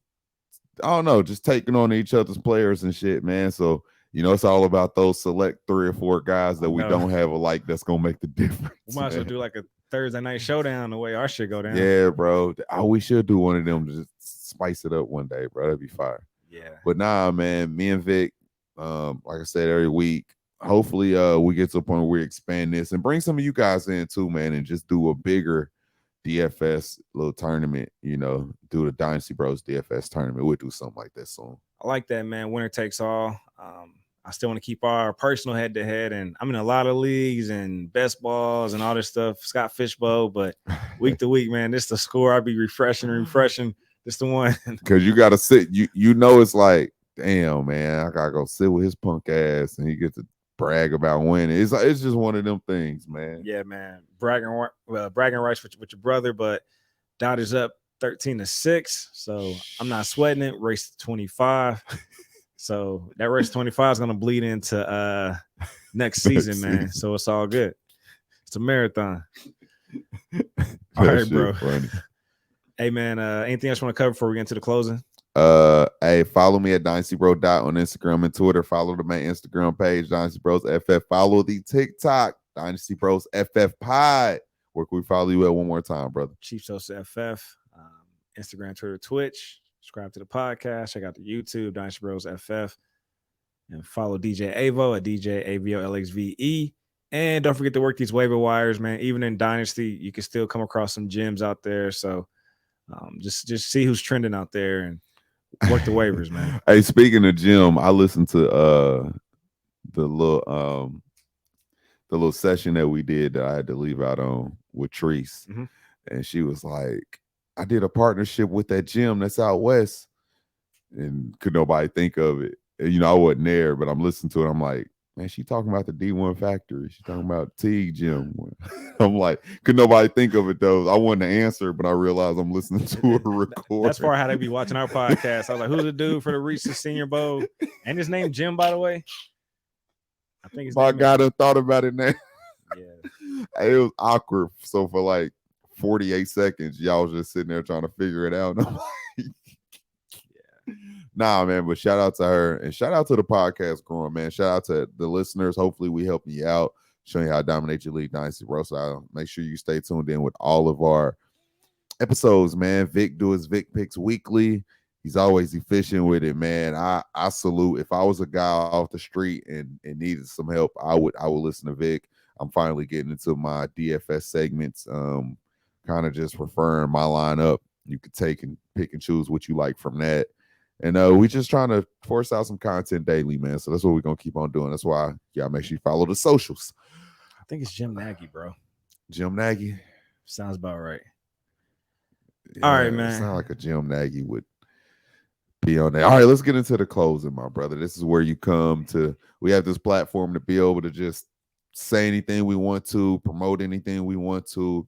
I don't know, just taking on each other's players and shit, man. So, it's all about those select 3 or 4 guys that we don't have alike that's going to make the difference. We might as well do like a Thursday night showdown the way our shit go down. Yeah, bro. We should do one of them to just spice it up one day, bro. That'd be fire. Yeah. But nah, man, me and Vic, like I said, every week, hopefully we get to a point where we expand this and bring some of you guys in too, man, and just do a bigger DFS little tournament, do the Dynasty Bros DFS tournament. We'll do something like that soon. I like that, man. Winner takes all. I still want to keep our personal head to head, and I'm in a lot of leagues and best balls and all this stuff, Scott Fishbowl, but week to week, man, this is the score. I'll be refreshing. This the one. Because you got to sit, it's like, damn, man, I got to go sit with his punk ass and he gets to brag about winning. It's just one of them things, man. Yeah, man. Bragging rights with your brother, but Dodgers up 13-6. So I'm not sweating it. Race to 25. So that race to 25 is gonna bleed into next season, man. So it's all good. It's a marathon. All right, bro. Funny. Hey, man. Anything else you want to cover before we get into the closing? Hey, follow me at DynastyBro on Instagram and Twitter. Follow the main Instagram page, Dynasty Bros FF. Follow the TikTok, Dynasty Bros FF Pod. Where can we follow you at one more time, brother? Chief Sosa FF, Instagram, Twitter, Twitch. Subscribe to the podcast. Check out the YouTube, Dynasty Bros FF. And follow DJ Avo at DJ AVOLXVE. And don't forget to work these waiver wires, man. Even in Dynasty, you can still come across some gems out there. So just see who's trending out there and work the waivers, man. Hey, speaking of gym, I listened to the little session that we did that I had to leave out on with Treese. Mm-hmm. And she was like, I did a partnership with that gym that's out west, and could nobody think of it. And, I wasn't there, but I'm listening to it. I'm like, man, she talking about the D1 factory. She talking about Teague gym. I'm like, could nobody think of it though? I wanted to answer, but I realized I'm listening to a record. That's far how they be watching our podcast. I was like, who's the dude for the Reese's Senior Bowl? And his name Jim, by the way. I think his my guy done thought about it now. Yeah. It was awkward. So for like 48 seconds, y'all was just sitting there trying to figure it out. And I'm like, yeah. Nah, man, but shout out to her and shout out to the podcast growing, man. Shout out to the listeners. Hopefully we helping you out, showing you how to dominate your league, Dynasty Bro. So make sure you stay tuned in with all of our episodes, man. Vic do his Vic Picks weekly. He's always efficient with it, man. I salute. If I was a guy off the street and needed some help, I would listen to Vic. I'm finally getting into my DFS segments, kind of just referring my lineup. You could take and pick and choose what you like from that. And we just trying to force out some content daily, man. So that's what we're going to keep on doing. That's why y'all make sure you follow the socials. I think it's Jim Nagy, bro. Jim Nagy? Sounds about right. Yeah, all right, man. It sounds like a Jim Nagy would be on there. All right, let's get into the closing, my brother. This is where you come to. We have this platform to be able to just say anything we want to, promote anything we want to,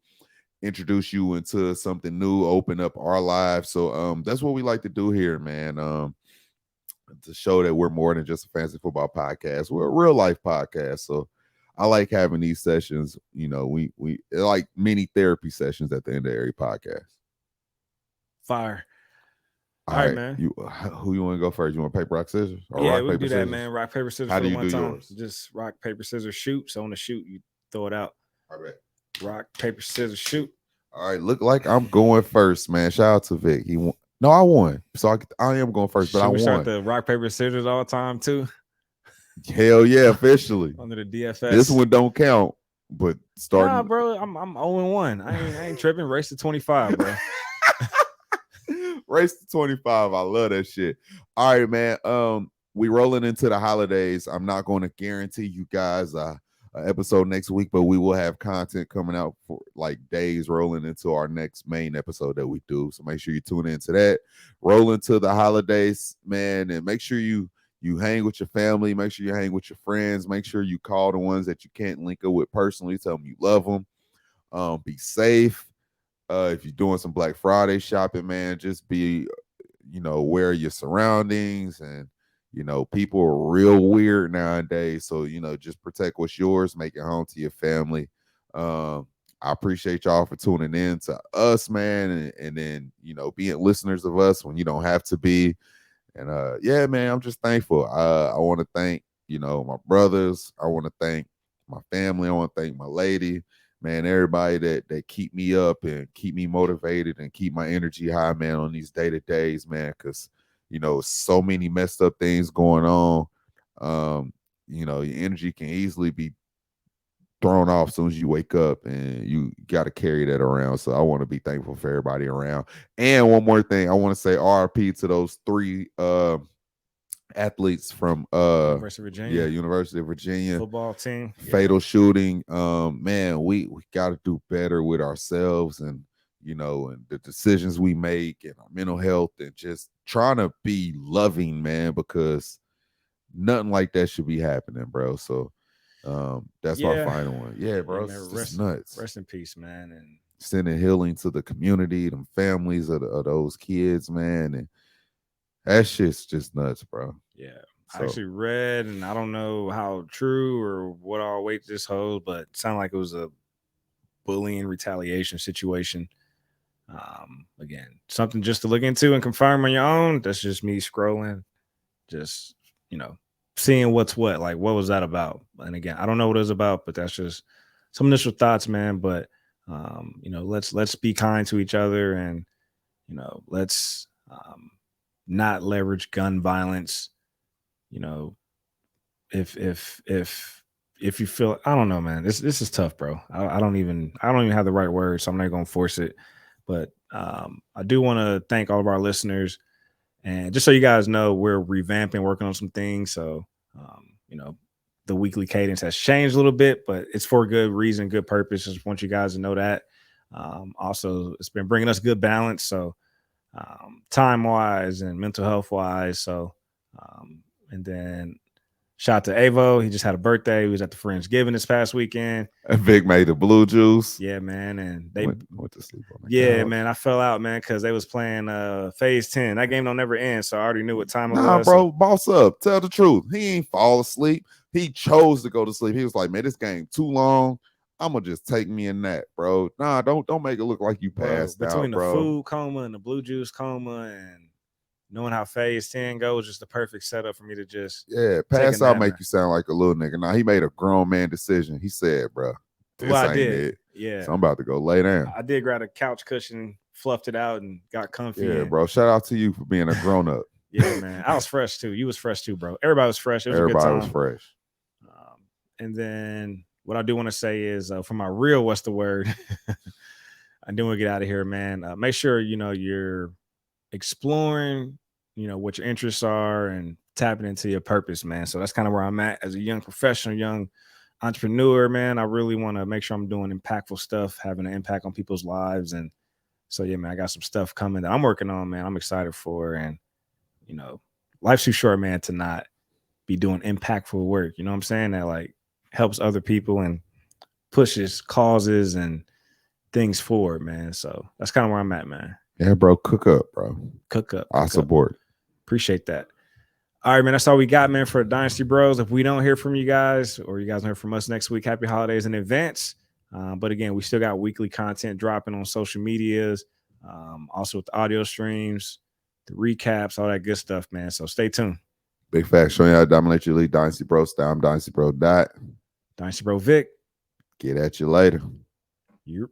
introduce you into something new, open up our lives. So that's what we like to do here, man. To show that we're more than just a fantasy football podcast. We're a real life podcast. So I like having these sessions. We like mini therapy sessions at the end of every podcast. Fire. All right, man. Who you want to go first? You want paper, rock, scissors? Or yeah, we can do that, man. Rock, paper, scissors. How do you do yours? Just rock, paper, scissors, shoot. So on the shoot, you throw it out. All right. Rock, paper, scissors, shoot. All right. Look like I'm going first, man. Shout out to Vic. He won. No, I won. So I am going first, but I won. Start the rock, paper, scissors all the time too. Hell yeah, officially. Under the DFS. This one don't count. but Nah, starting bro, I'm 0-1. I ain't tripping. Race to 25, bro. race to 25. I love that shit. All right, man. We rolling into the holidays. I'm not going to guarantee you guys an episode next week, but we will have content coming out for like days rolling into our next main episode that we do. So make sure you tune into that. Roll into the holidays, man, and make sure you hang with your family. Make sure you hang with your friends. Make sure you call the ones that you can't link up with personally. Tell them you love them. Be safe. If you're doing some Black Friday shopping, man, just be, aware of your surroundings. And, people are real weird nowadays. So, just protect what's yours, make it home to your family. I appreciate y'all for tuning in to us, man. And then, being listeners of us when you don't have to be. And yeah, man, I'm just thankful. I want to thank, my brothers. I want to thank my family. I want to thank my lady, man, everybody that keep me up and keep me motivated and keep my energy high, man, on these day-to-days, man, because so many messed up things going on. Your energy can easily be thrown off as soon as you wake up, and you got to carry that around. So I want to be thankful for everybody around. And one more thing, I want to say RP to those three athletes from University of Virginia. University of Virginia Football team. fatal shooting. Man, we got to do better with ourselves, and and the decisions we make, and our mental health, and just trying to be loving, man, because nothing like that should be happening, bro. So that's my final one. Yeah, bro. Man, It's just nuts. Rest in peace, man. And Sending healing to the community, them families of those kids, man. And that shit's just nuts, bro. Yeah. So, I actually read, and I don't know how true or what all weight this holds, but it sounded like it was a bullying retaliation situation. Again, something just to look into and confirm on your own. That's just me scrolling, just seeing what's what. Like, what was that about? And again, I don't know what it was about, but that's just some initial thoughts, man. But let's be kind to each other, and let's not leverage gun violence. If you feel, I don't know, man, this is tough, bro. I don't even have the right words, so I'm not gonna force it. But I do want to thank all of our listeners, and just so you guys know, we're revamping, working on some things. So the weekly cadence has changed a little bit, but it's for good reason, good purpose. Just want you guys to know that. Also, it's been bringing us good balance. So time wise and mental health wise. So and then shout out to Avo. He just had a birthday. He was at the Friendsgiving this past weekend. Vic made the blue juice. Yeah, man. And they went to sleep on the yeah, couch. man. I fell out, man, because they was playing phase 10. That game don't never end. So I already knew what time it Nah, was. bro, boss up. Tell the truth. He ain't fall asleep. He chose to go to sleep. He was like, man, this game too long. I'm gonna just take me a nap, bro. Nah, don't make it look like you passed between out, the bro. food coma and the blue juice coma, and knowing how phase 10 goes, just the perfect setup for me to just pass out make you sound like a little nigga. Now he made a grown man decision. He said, bro, this ain't it. Yeah. So I'm about to go lay down. I did grab a couch cushion, fluffed it out, and got comfy. Yeah, bro. Shout out to you for being a grown up. Yeah, man. I was fresh too. You was fresh too, bro. Everybody was fresh. It was Everybody a good time. was fresh. And then what I do want to say is for my real what's the word? I do want to get out of here, man. Make sure you're exploring, what your interests are, and tapping into your purpose, man. So that's kind of where I'm at as a young professional, young entrepreneur, man. I really want to make sure I'm doing impactful stuff, having an impact on people's lives. And so, yeah, man, I got some stuff coming that I'm working on, man. I'm excited for. And, life's too short, man, to not be doing impactful work. You know what I'm saying? That like helps other people and pushes causes and things forward, man. So that's kind of where I'm at, man. Yeah, bro. Cook up, bro. Cook up. I support. Appreciate that. All right, man. That's all we got, man, for Dynasty Bros. If we don't hear from you guys, or you guys don't hear from us next week, happy holidays in advance. But again, we still got weekly content dropping on social medias, also with the audio streams, the recaps, all that good stuff, man. So stay tuned. Big facts. Showing you how to dominate your league. Dynasty Bro style. I'm Dynasty Bro. Dynasty Bro Vic. Get at you later. Yep.